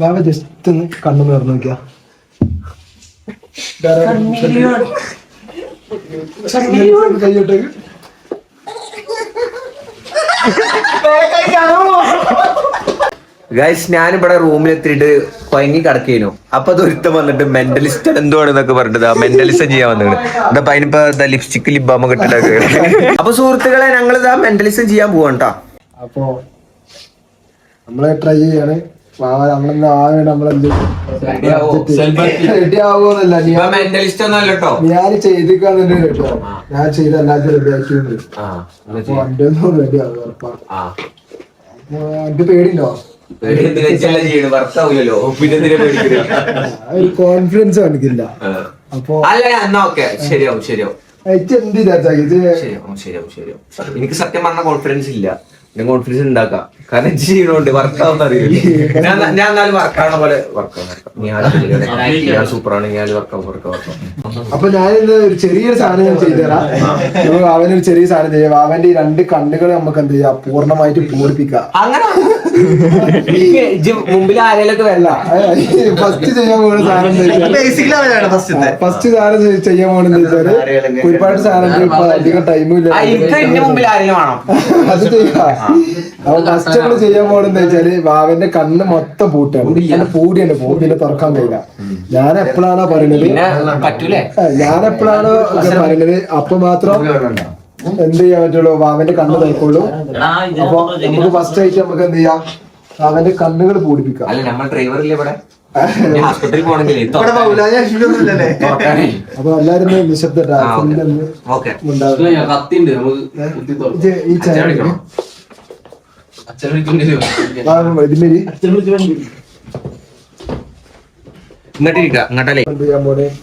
വാവ just ഒന്ന് കണ്ണു തുറന്നു നോക്കിയാ. കൈയ്യോട്ടേക്ക് ഗൈസ്, ഞാനിവിടെ റൂമിലെത്തിയിട്ട് കൊയങ്ങി കിടക്കേനു. അപ്പൊ അതൊരുത്തം വന്നിട്ട് മെന്റലിസ്റ്റ് എന്തുവാണെന്നൊക്കെ പറഞ്ഞത് മെന്റലിസം ചെയ്യാൻ വന്നിട്ട് എന്താ അതിനിപ്പോ ലിപ്സ്റ്റിക് ലിബാമ കിട്ടിട്ടൊക്കെ. അപ്പൊ സുഹൃത്തുക്കളെ, ഞങ്ങളിതാ മെന്റലിസം ചെയ്യാൻ പോവാണ് ട്ടോ. അപ്പൊ നമ്മളെ ട്രൈ ചെയ്യാണ്. റെഡി ആവുമെന്നല്ല, ഞാൻ ചെയ്തിക്കാന്നുണ്ട് റെഡി ആവും. ഞാൻ ചെയ്തല്ലാതെ റെഡി ആക്കിയുണ്ട്. അപ്പൊ വണ്ടി ഒന്നും റെഡി ആവും ഉറപ്പാണ്. അപ്പൊ എനിക്ക് പേടിയുണ്ടോ? ഒരു കോൺഫിഡൻസ് കാണിക്കില്ല. അപ്പൊ ശരിയാവും ശരിയാവും. എന്ത് വിചാരിച്ചാ എനിക്ക് സത്യം പറഞ്ഞ കോൺഫിഡൻസ് ഇല്ല. ഞാൻ കോൺഫിഡൻസ് ഉണ്ടാക്കാം, കാരണം ചെയ്യണോണ്ട് വർക്കാവുന്ന അറിയില്ല. ഞാൻ എന്നാലും വർക്കാവണ പോലെ വർക്കാവും. സൂപ്പറാണ്. ഞാൻ വർക്കാവും. അപ്പൊ ഞാനിന്ന് ഒരു ചെറിയൊരു സാധനം ഞാൻ ചെയ്തുതരാം. അവനൊരു ചെറിയ സാധനം ചെയ്യാം. അവന്റെ ഈ 2 കണ്ണുകൾ നമുക്ക് എന്ത് ചെയ്യാം, പൂർണ്ണമായിട്ട് പൂരിപ്പിക്കാം. അങ്ങനെ മുമ്പിൽ ആരെയൊക്കെ വേണ്ട. ഫസ്റ്റ് ചെയ്യാൻ പോകുന്ന സാധനം ഫസ്റ്റ് സാധനം ചെയ്യാൻ പോകുന്നത് വെച്ചാല് ഒരുപാട് സാധനം ഇപ്പൊ അധികം ടൈമും ഇല്ല. അത് ചെയ്യാം. അപ്പൊ ഫസ്റ്റ് നമ്മള് ചെയ്യാൻ പോകുന്നത് വെച്ചാല് വാവന്റെ കണ്ണ് മൊത്തം പൂട്ടാണ്. പൂടിയാണ്, പിന്നെ തുറക്കാൻ കഴിയില്ല. ഞാൻ എപ്പോഴാണോ പറയുന്നത് അപ്പൊ മാത്രം എന്ത് ചെയ്യാൻ പറ്റുള്ളൂ, വാവന്റെ കണ്ണ് തുറക്കുള്ളൂ. അപ്പൊ നമുക്ക് ഫസ്റ്റ് ആയിട്ട് നമുക്ക് എന്ത് ചെയ്യാം, അവന്റെ കണ്ണുകൾ പൂടിപ്പിക്കാം. അപ്പൊ എല്ലാരും നിശബ്ദ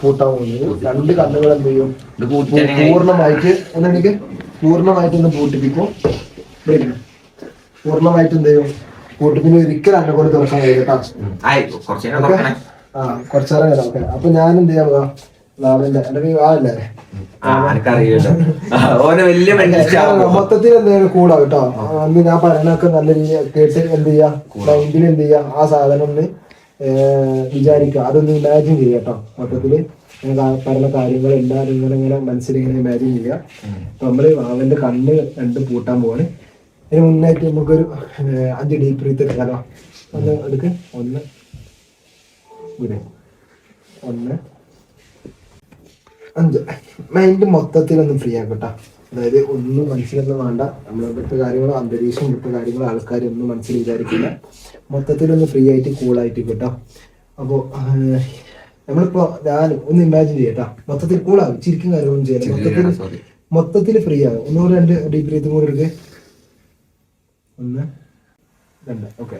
പൂട്ടാൻ പോകുന്നത്. 2 കണ്ണുകൾ എന്ത് ചെയ്യും, പൂർണ്ണമായിട്ട് ഒന്ന് പൂട്ടിപ്പിക്കും. പൂർണ്ണമായിട്ട് എന്ത് ചെയ്യും, പൂട്ടിപ്പിന് ഒരിക്കലും എന്നെ കൊണ്ട് തുറക്കാൻ കഴിയും. കുറച്ചേരം ഓക്കെ. അപ്പൊ ഞാൻ എന്ത് ചെയ്യാൻ പോവാ, വാവന്റെ മൊത്തത്തിൽ എന്തെങ്കിലും കൂടാ കേട്ടോ. അന്ന് ഞാൻ പറയണൊക്കെ നല്ല രീതിയിൽ കേട്ട് എന്ത് ചെയ്യാ, മൈൻഡിൽ എന്ത് ചെയ്യാ, ആ സാധനം ഒന്ന് വിചാരിക്കുക, അതൊന്ന് ഇമാജിൻ ചെയ്യുക കേട്ടോ. മൊത്തത്തില് പറയുന്ന കാര്യങ്ങൾ എല്ലാവരും ഇങ്ങനെ മനസ്സിലിങ്ങനെ ഇമാജിൻ ചെയ്യുക. അപ്പൊ നമ്മള് അവന്റെ കണ്ണ് 2 പൂട്ടാൻ പോവാണ്. അതിന് മുന്നായിട്ട് നമുക്കൊരു 5 ഡീപ്പ് ബ്രീത്ത് എടുക്കാലോ. ഒന്ന് എടുക്ക്. 1 1 5. മൈൻഡ് മൊത്തത്തിലൊന്ന് ഫ്രീ ആക്കട്ടോ. അതായത് ഒന്നും മനസ്സിലൊന്നും വേണ്ട. നമ്മളെ ഇവിടുത്തെ കാര്യങ്ങളോ അന്തരീക്ഷം ഇവിടുത്തെ കാര്യങ്ങളോ ആൾക്കാരൊന്നും മനസ്സിൽ വിചാരിക്കില്ല. മൊത്തത്തിലൊന്ന് ഫ്രീ ആയിട്ട് കൂളായിട്ട് കേട്ടോ. അപ്പോൾ നമ്മളിപ്പോ ഞാൻ ഒന്ന് ഇമാജിൻ ചെയ്യട്ടോ, മൊത്തത്തിൽ കൂളാകും, ചിരിക്കും കാര്യങ്ങളൊന്നും ചെയ്യാം. മൊത്തത്തിൽ ഫ്രീ ആകും. 1 2 ഡീപ്പ് ബ്രീത്തും കൂടെ എടുക്കുക. 1 2 ഓക്കെ,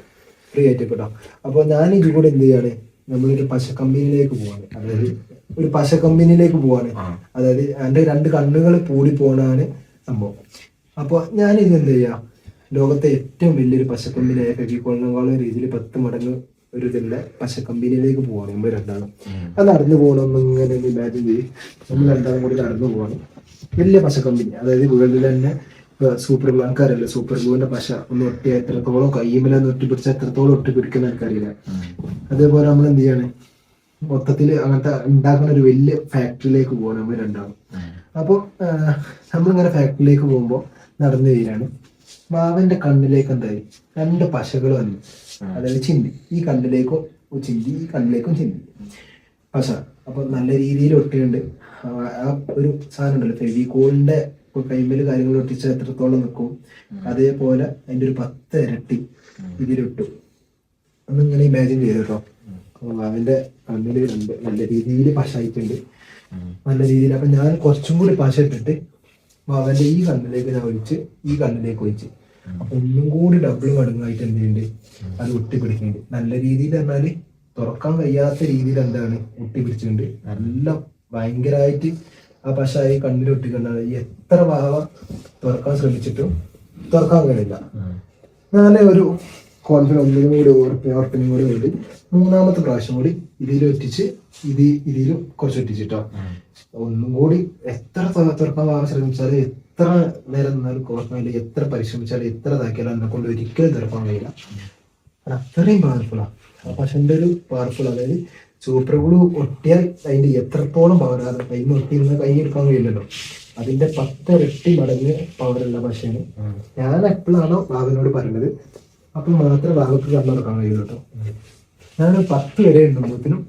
ഫ്രീ ആയിട്ട് കേട്ടോ. അപ്പോൾ ഞാൻ ഇത് കൂടെ എന്ത് ചെയ്യാണ്, നമ്മളൊരു പശ കമ്പനിയിലേക്ക് പോവാണ്. അതായത് ഒരു പശ കമ്പനിയിലേക്ക് പോവാണ്. അതായത് എൻ്റെ 2 കണ്ണുകൾ പൂടി പോണാണ് സംഭവം. അപ്പോൾ ഞാനിത് എന്ത് ചെയ്യാം, ലോകത്തെ ഏറ്റവും വലിയൊരു പശ കമ്പനിയായ ഫെവിക്കോളിനേക്കാളും രീതിയിൽ 10 മടങ്ങ് ഒരു ഇതിൻ്റെ പശ കമ്പനിയിലേക്ക് പോവാണ്. നമ്മൾ 2 അത് നടന്നു പോകണമെന്ന് ഇങ്ങനെ ഇമാജിൻ ചെയ്യും. നമ്മൾ 2 കൂടി നടന്നു പോവാണ്. വലിയ പശ കമ്പനി, അതായത് വേൾഡിൽ തന്നെ സൂപ്പർ ഗ്ലൂ ആൾക്കാരല്ലേ, സൂപ്പർ ഗ്ലൂവിന്റെ പശ ഒന്ന് ഒട്ടിയ എത്രത്തോളം, കയ്യുമ്മലൊന്ന് ഒട്ടിപ്പിടിച്ച എത്രത്തോളം ഒട്ടിപ്പിടിക്കുന്ന ആൾക്കാരില്ല. അതേപോലെ നമ്മൾ എന്ത് ചെയ്യാണ്, മൊത്തത്തില് അങ്ങനത്തെ ഉണ്ടാക്കുന്ന ഒരു വലിയ ഫാക്ടറിയിലേക്ക് പോവാണ് നമ്മൾ 2. അപ്പോൾ നമ്മളിങ്ങനെ ഫാക്ടറിയിലേക്ക് പോകുമ്പോൾ നടന്നു വരികയാണ്. വാവന്റെ കണ്ണിലേക്ക് എന്തായി, 2 പശകൾ വന്നു. അതായത് ചിന്തി, ഈ കണ്ണിലേക്കും ചിന്തി, ഈ കണ്ണിലേക്കും ചിന്തി പശ. അപ്പൊ നല്ല രീതിയിൽ ഒട്ടിയുണ്ട്. ആ ഒരു സാധനം ഉണ്ടല്ലോ ഫെവിക്കോളിന്റെ കൈമേല് കാര്യങ്ങൾ ഒട്ടിച്ച് എത്രത്തോളം നിൽക്കും, അതേപോലെ അതിന്റെ ഒരു 10 ഇരട്ടി ഇതിലിട്ടു. ഒന്നിങ്ങനെ ഇമാജിൻ ചെയ്തു കേട്ടോ. അവന്റെ കണ്ണില് 2 നല്ല രീതിയിൽ പശ ആയിട്ടുണ്ട്, നല്ല രീതിയിൽ. അപ്പൊ ഞാൻ കുറച്ചും കൂടി പശ ഇട്ടിട്ട് അവന്റെ ഈ കണ്ണിലേക്ക് ഞാൻ ഒഴിച്ച്, ഈ കണ്ണിലേക്ക് ഒഴിച്ച്, ഒന്നും കൂടി ഡബിൾ മടങ്ങായിട്ട് എന്ത് ചെയ്യുന്നുണ്ട്, അത് ഒട്ടിപ്പിടിക്കുന്നുണ്ട്. നല്ല രീതിയിൽ പറഞ്ഞാല് തുറക്കാൻ കഴിയാത്ത രീതിയിൽ എന്താണ് ഒട്ടിപ്പിടിച്ചിട്ടുണ്ട്. നല്ല ഭയങ്കരമായിട്ട് ആ പശ ഈ കണ്ണിൽ ഒട്ടിക്കണ്ടാണ്. എത്ര ഭാവ തുറക്കാൻ ശ്രമിച്ചിട്ടും തുറക്കാൻ കഴിയില്ല. ഞാൻ ഒരു കോൺഫിഡൻസ് കൂടി ഓർപ്പിനും കൂടി വേണ്ടി 3ാമത്തെ പ്രാവശ്യം കൂടി ഇതിലൊറ്റിച്ച് ഇതിലും കുറച്ച് ഒറ്റിച്ചിട്ടോ. ഒന്നും കൂടി എത്ര തുറക്കാൻ ശ്രമിച്ചാലും, എത്ര നേരം നിന്നാലും കോർക്കാനില്ല, എത്ര പരിശ്രമിച്ചാലും, എത്ര ഇതാക്കിയാലും എന്നെ കൊണ്ട് ഒരിക്കലും തുറക്കാൻ കഴിയില്ല. അത്രയും പവർഫുള്ളാണ്. ആ പശുവിന്റെ ഒരു പവർഫുൾ, അതായത് സൂപ്പർ ഗ്ലൂ ഒട്ടിയാൽ അതിന്റെ എത്രത്തോളം പവറാണ്, കൈ ഒട്ടിയിരുന്ന കൈ എടുക്കാൻ കഴിയില്ലല്ലോ, അതിന്റെ 10 ഇരട്ടി മടങ്ങ് പവറുള്ള പശയാണ്. ഞാൻ എപ്പോഴാണോ ബാബുവിനോട് പറയുന്നത് അപ്പൊ മാത്രമേ ബാബുക്ക് കണ്ണുറക്കാൻ കഴിയുള്ളൂ കേട്ടോ. ഞാൻ 10 വരെ ഉണ്ടുമ്പോഴത്തേനും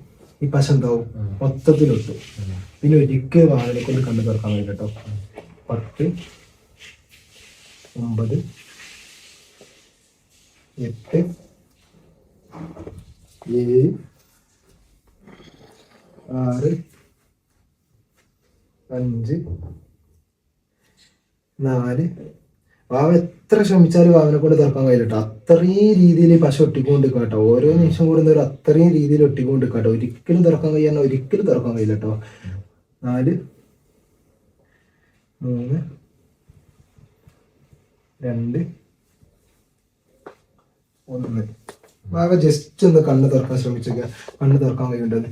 ഈ പശ എന്താവും മൊത്തത്തിലൊട്ടു. പിന്നെ ഒരിക്കലും ബാബുവിനെ കൊണ്ട് കണ്ണു തുറക്കാൻ കഴിയില്ല കേട്ടോ. 10, 9, 8, 7, 6, 5, 4. വാവ എത്ര ശ്രമിച്ചാലും വാവിനെ കൊണ്ട് തുറക്കാൻ കഴിയില്ല കേട്ടോ. അത്രയും രീതിയിൽ പശ ഒട്ടിക്കൊണ്ട് കേട്ടോ. ഓരോ നിമിഷം കൂടുന്നവർ അത്രയും രീതിയിൽ ഒട്ടിക്കൊണ്ട് കേട്ടോ. ഒരിക്കലും തുറക്കാൻ കഴിയാൻ ഒരിക്കലും തുറക്കാൻ കഴിയില്ല കേട്ടോ. 4, 3, 2, 1. വാവ ജസ്റ്റ് ഒന്ന് കണ്ണ് തുറക്കാൻ ശ്രമിച്ചേക്ക. കണ്ണ് തുറക്കാൻ കഴിയുണ്ടെന്ന്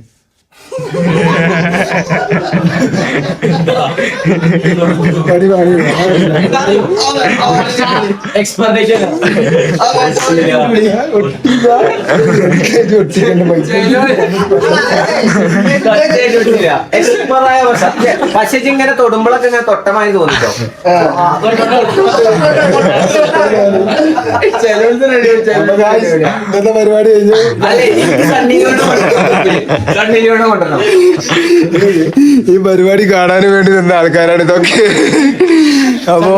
പക്ഷെ ഇങ്ങനെ തൊടുമ്പോഴൊക്കെ ഇങ്ങനെ തൊട്ടമായി തോന്നിട്ടോ. പരിപാടി കഴിഞ്ഞു. കണ്ണിലൂടെ കൊണ്ടുവരണം. ഈ പരിപാടി കാണാൻ വേണ്ടി നിന്ന ആൾക്കാരാണ് ഇതൊക്കെ. അപ്പോ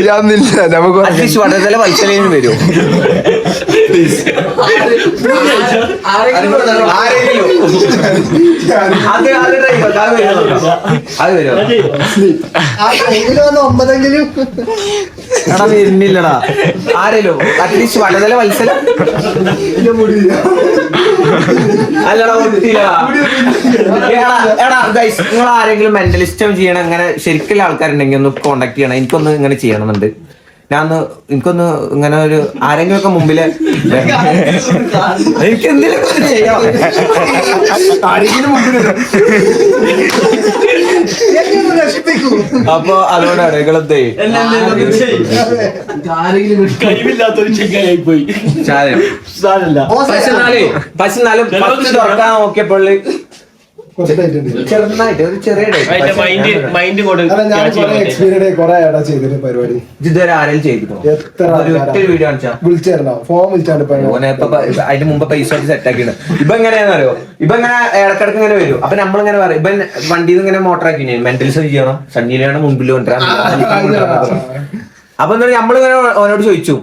ഞാനില്ല, നമുക്ക് വളരെ വത്സലേന് വരും. അത് വരും 9 എടാ വരുന്നില്ലടാ ആരേലും അറ്റ്ലീസ്റ്റ് വടതല മത്സരം അല്ലടാ ഒത്തില്ലടാ. എടാ ഗൈസ്, നിങ്ങൾ ആരെങ്കിലും മെന്റലിസ്റ്റം ചെയ്യണം അങ്ങനെ ശരിക്കുള്ള ആൾക്കാരുണ്ടെങ്കിൽ ഒന്ന് കോണ്ടാക്ട് ചെയ്യണം. എനിക്കൊന്ന് ഇങ്ങനെ ചെയ്യണമെന്നുണ്ട്. എനിക്കൊന്ന് ഇങ്ങനെ ഒരു ആരെങ്കിലും ഒക്കെ മുമ്പില് എനിക്ക് എന്തെങ്കിലും ചെയ്യാം. അപ്പൊ അതുകൊണ്ടാണ് നിങ്ങളെന്തേ പക്ഷെ തുറക്കാൻ നോക്കിയപ്പോൾ ചെറുതായിട്ട് ഒരു ചെറിയ പരിപാടി ഇതുവരെ ആരെങ്കിലും ചെയ്തിട്ടുണ്ടോ? വീഡിയോ കാണിച്ചാ ഫോം വിളിച്ചാണ്ട് അതിന്റെ മുമ്പ് പൈസ സെറ്റ് ആക്കിയിട്ട് ഇപ്പൊ എങ്ങനെയാണെന്നറിയോ? ഇപ്പൊ ഇങ്ങനെ ഇടക്കിടക്ക് ഇങ്ങനെ വരും. അപ്പൊ നമ്മളിങ്ങനെ പറയും ഇപ്പൊ വണ്ടിയിൽ നിന്ന് ഇങ്ങനെ മോട്ടർ ആക്കി മെന്റലിസം ചെയ്യണം, സണ്ണിയിലാണ് മുമ്പിൽ കൊണ്ടുവരാൻ. അപ്പൊ എന്താ നമ്മളിങ്ങനെ ഓനോട് ചോദിച്ചു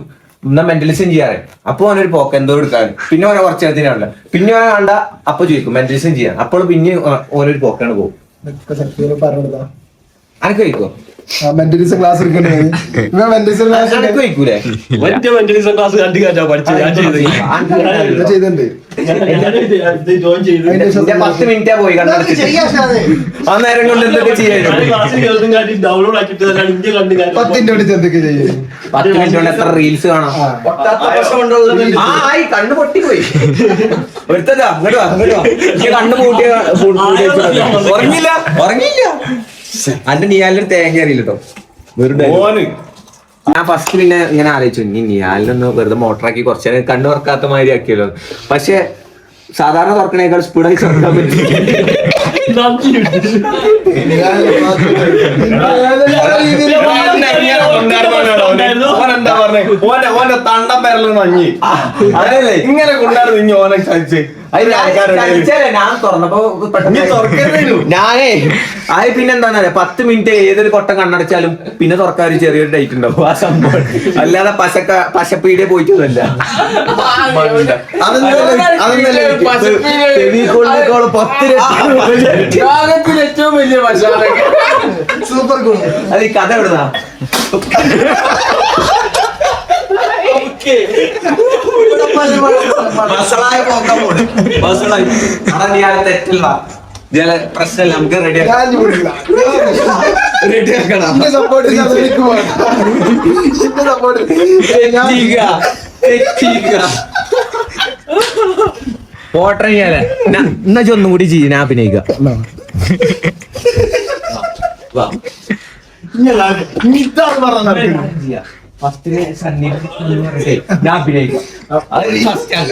എന്നാ മെന്റലിസം ചെയ്യാറ്. അപ്പൊ ഓനൊരു പോക്ക് എന്തോ എടുക്കാൻ, പിന്നെ ഓരോ കുറച്ച് നേരത്തിനാണല്ല, പിന്നെ ഓനെ കണ്ട അപ്പൊ ചോദിക്കും മെന്റലിസം ചെയ്യാൻ. അപ്പോൾ പിന്നെ ഓനൊരു പോക്കാണ് പോകും. അനക്ക് കഴിക്കോ മെന്റലിസം ക്ലാസ് കഴിക്കൂലേ? ചെയ്തിട്ടുണ്ട്. 10 മിനിറ്റാ പോയി ആ നേരം കൊണ്ട് എന്തൊക്കെ ചെയ്യാൻ 10 മിനിറ്റ് എന്തൊക്കെ ചെയ്യും? 10 മിനിറ്റ് കൊണ്ട് എത്ര റീൽസ് കാണാം. ആയി കണ്ണ് പൊട്ടിപ്പോയി. ഒരുത്തതാ അങ്ങോട്ട് അങ്ങോട്ട് കണ്ണ് പൂട്ടിയ ഉറങ്ങില്ല ഉറങ്ങില്ല. അന്റെ നിയാലിന് തേങ്ങ അറിയില്ലട്ടോ. ഞാൻ ഫസ്റ്റ് പിന്നെ ഇങ്ങനെ ആലോചിച്ചു ഇനി നിയാലിനൊന്ന് വെറുതെ മോട്ടറാക്കി കുറച്ചു നേരം കണ്ണു തുറക്കാത്ത മാതിരി ആക്കിയല്ലോ. പക്ഷെ സാധാരണ തുറക്കണേക്കാൾ സ്പീഡായി തുറക്കാൻ പറ്റി. തണ്ടം പേരല് നഞ്ഞി അതല്ലേ ഇങ്ങനെ കൊണ്ടായിരുന്നു ഇനി ഓനെ കഴിച്ച് ഞാൻ തുറന്നപ്പോ ഞാനേ അത് പിന്നെന്താ 10 മിനിറ്റ് ഏതൊരു കൊട്ടം കണ്ണടച്ചാലും പിന്നെ തുറക്കാൻ ഒരു ചെറിയൊരു ഡേറ്റ് ഉണ്ടാവും. ആ സംഭവം അല്ലാതെ പശപ്പീടെ പോയിട്ടൊന്നുമല്ല. ഏറ്റവും വലിയ പശ സൂപ്പർ ഗുഡ്. അത് ഈ കഥ എവിടുന്നാ? തെറ്റില്ല പ്രശ്നമില്ല, നമുക്ക് പോട്ടെ. എന്നാ ഒന്നും കൂടി ചെയ്യും, ഞാൻ അഭിനയിക്കാം. ഫസ്റ്റിന് സണ്ണി ഞാൻ അഭിനയിക്കാം അത് ഫസ്റ്റ് ആണ്.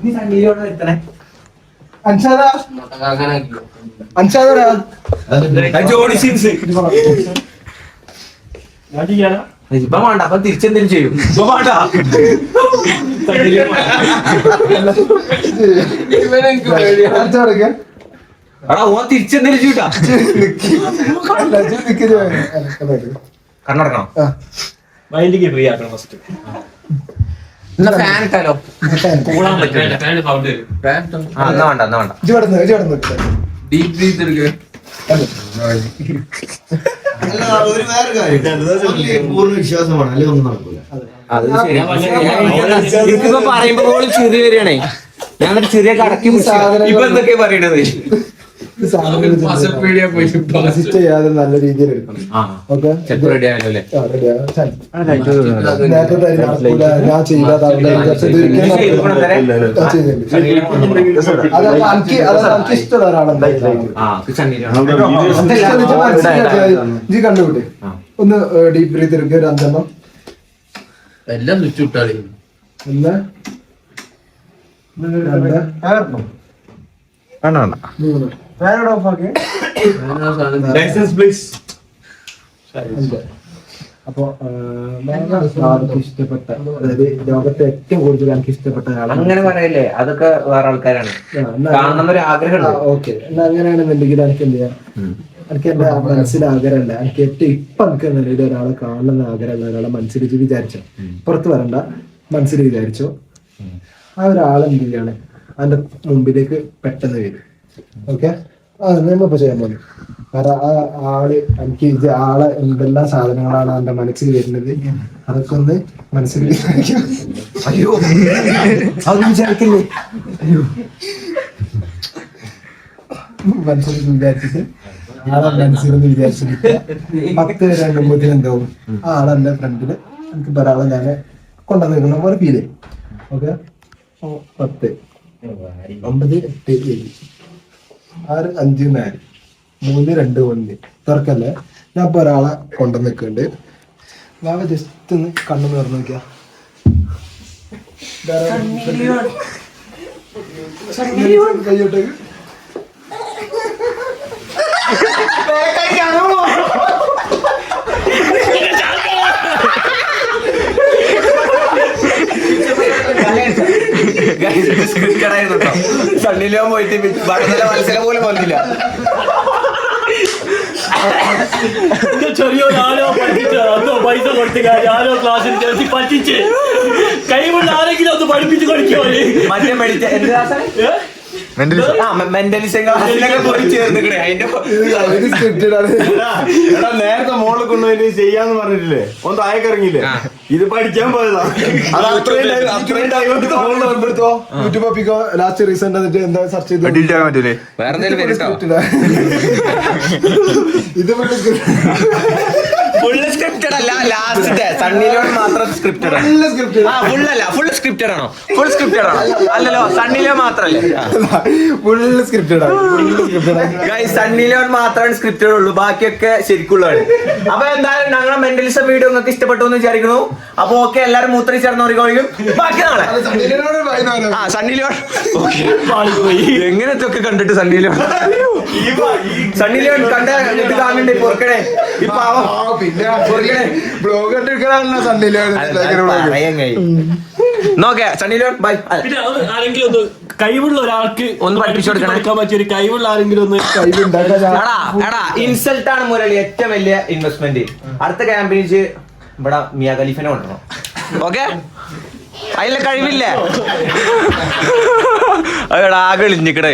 നീ സണ്ണിയിലോട്ട് നിർത്തണേ. അൻഷാദാ ജോഡി സീൻസ് ഇപ്പൊ വേണ്ട, അപ്പൊ തിരിച്ചെന്തെങ്കിലും ചെയ്യും. ഇപ്പൊ വേണ്ട. എടാ ഓൻ തിരിച്ചെന്തെങ്കിലും ചെയ്യൂട്ടാ. കണ്ണടക്കണം. മൈൻഡിക്ക് ഫ്രീ ആക്കണം ഫസ്റ്റ്. എന്നാ ഫാൻ ഇട്ടാലോ? കൂളാൻ പറ്റില്ല. എന്നാ വേണ്ട, എന്നാ വേണ്ട. ഡീപ് ബ്രീത്ത് എടുക്കുക. പൂർണ്ണ വിശ്വാസമാണ്, അല്ലെങ്കിൽ ഒന്നും നടക്കൂല. അത് ശരി. എനിക്കിപ്പോ പറയുമ്പോ പോലും ചെറിയ വരികയാണേ. ഞാൻ എന്നിട്ട് ചെറിയ കടക്കി ഇപ്പൊ എന്തൊക്കെയാ പറയണത്? പസപ്പേടിയാ പോയി ചെയ്യാതെ നല്ല രീതിയിൽ എടുക്കണം. ഓക്കെ ചെലപ്പോ റെഡി ആയല്ലോ അല്ലേ? ഞാൻ ചെയ്യാതാവില്ല. എനിക്ക് ഇഷ്ടമുള്ള ഒരാളെന്തായാലും കണ്ടുപിട്ടെ. ഒന്ന് ഡീപ് ബ്രീത്ത് എടുക്കുക. ഒരു 5 എണ്ണം. എല്ലാം സ്വിച്ച് വിട്ടാളി. 1 2 3 licence please. അപ്പൊ എനിക്ക് ഇഷ്ടപ്പെട്ട, അതായത് ലോകത്തെ ഏറ്റവും കൂടുതൽ എനിക്ക് ഇഷ്ടപ്പെട്ട ഒരാളാണ്. അങ്ങനെ പറയല്ലേ, അതൊക്കെ വേറെ ആൾക്കാരാണ്. കാണുന്നൊരു ആഗ്രഹമുണ്ട്. ഓക്കെ, എന്നാ അങ്ങനെയാണെന്നുണ്ടെങ്കിൽ എനിക്ക് എന്ത് ചെയ്യാം, എനിക്ക് എന്റെ മനസ്സിൽ ആഗ്രഹമല്ല, എനിക്ക് ഏറ്റവും ഇപ്പൊ എനിക്ക് നിലയിൽ ഒരാളെ കാണണമെന്ന് ആഗ്രഹമുള്ള ഒരാളെ മനസ്സിൽ വിചാരിച്ചോ, പുറത്ത് വരണ്ട, മനസ്സിൽ വിചാരിച്ചോ, ആ ഒരാളെന്ത് ചെയ്യാണ് അതിന്റെ മുമ്പിലേക്ക് പെട്ടെന്ന് വരും. ഓക്കെ, നമ്മളിപ്പോ ചെയ്യാൻ പോകുന്നു. കാരണം ആ ആള് എനിക്ക് ആളെ എന്തെല്ലാം സാധനങ്ങളാണ് എന്റെ മനസ്സിൽ വരുന്നത്, അതൊക്കെ ഒന്ന് മനസ്സിൽ വിചാരിക്കാം. അയ്യോ അതൊന്നും വിചാരിക്കില്ലേ? അയ്യോ, മനസ്സിൽ വിചാരിച്ചിട്ട് ആളെ മനസ്സിലൊന്ന് വിചാരിച്ചിട്ട് 10 വരെ എണ്ണുമ്പോഴത്തേനും എന്താവും, ആ ആളെന്റെ ഫ്രണ്ടില് എനിക്ക് ഒരാളെ ഞാൻ കൊണ്ടുവന്ന് നിൽക്കുന്ന പോലെ ഫീൽ ചെയ്യും. ഓക്കെ, 10 9 8 7 6 5 4 3 2 1 തുറക്കല്ലേ. ഞാൻ ഇപ്പൊ ഒരാളെ കൊണ്ടുവന്ന് നിൽക്കുന്നുണ്ട്. വാവ ജസ്റ്റ് ഒന്ന് കണ്ണു തുറന്നു നോക്കിയാ കൈയോട്ടേക്ക്. സണ്ണിലോ പോയിട്ട് വടതല മത്സരം പോലും വന്നില്ല. ചെറിയൊരു ആരോ പഠിപ്പിച്ച് അതോ പൈസ കൊടുത്ത് ആരോ ക്ലാസ്സിൽ ചേർത്തി പറ്റിച്ച് കൈകൊണ്ട് ആരെങ്കിലും ഒന്ന് പഠിപ്പിച്ച് കൊടുക്കോ. മറ്റേ മെന്റലിസം ക്ലാസ്സിലൊക്കെ പോയി ചേർന്നിക്കണേ. അതിന്റെ നേരത്തെ മോളിൽ കൊണ്ടുപോയി ചെയ്യാന്ന് പറഞ്ഞിട്ടില്ലേ, ഒന്ന് താഴേക്ക് ഇറങ്ങിയില്ലേ, ഇത് പഠിക്കാൻ പോയതാ. അത് അത്രയും ടൈം എടുത്തോ യൂട്യൂബ് ഒപ്പിക്കോ. ലാസ്റ്റ് റീസെന്റ് എന്നിട്ട് എന്താ സെർച്ച് ചെയ്ത് പറ്റൂലേ? വേറെ എന്തെങ്കിലും ഇത് ഫുള്ള് സ്ക്രിപ്റ്റഡ് അല്ല, ലാസ്റ്റത്തെ സണ്ണിലോൺ മാത്രം സ്ക്രിപ്റ്റഡ് ആണ്. ഫുള്ളല്ല, ഫുൾ സ്ക്രിപ്റ്റഡ് ആണോ? ഫുൾ സ്ക്രിപ്റ്റഡ് ആണോ? അല്ലല്ലോ, സണ്ണിലോ മാത്രല്ലേ? ഫുള്ള് സ്ക്രിപ്റ്റഡ് ആണ്. സണ്ണിലോൺ മാത്രമാണ് സ്ക്രിപ്റ്റഡ് ഉള്ളൂ, ബാക്കിയൊക്കെ ശരിക്കുള്ളതാണ്. അപ്പൊ എന്തായാലും ഞങ്ങളെ മെന്റലിസം വീഡിയോ നിങ്ങൾക്ക് ഇഷ്ടപ്പെട്ടു എന്ന് വിചാരിക്കുന്നു. അപ്പൊ ഓക്കെ, എല്ലാരും മൂത്രി ചേർന്നോറിക്കും. ബാക്കി നാളെ സണ്ണിലോൺ എങ്ങനത്തൊക്കെ കണ്ടിട്ട് സണ്ണിലോൺ കണ്ട ഇത് കാണണ്ടേ പൊറക്കണേ. ഇപ്പൊ നോക്കേ സണ്ണിലോൺ ബൈ. പിന്നെ ആരെങ്കിലും ഒന്ന് കഴിവുള്ള ഒരാൾക്ക് ഒന്ന് പഠിപ്പിച്ചു കൊടുക്കാൻ പറ്റിയ ഒരു കഴിവുള്ള ആരെങ്കിലും ഒന്ന് എടാ ഇൻസൾട്ട് ആണ് മുരളി ഏറ്റവും വലിയ ഇൻവെസ്റ്റ്മെന്റ്. അടുത്ത ക്യാമ്പയിന് ഇവിടെ മിയ ഖലീഫിനെ കൊണ്ടുവരണം. ഓക്കെ, അതിലെ കഴിവില്ലേ? ആകെ ഇളിഞ്ഞിക്കടേ.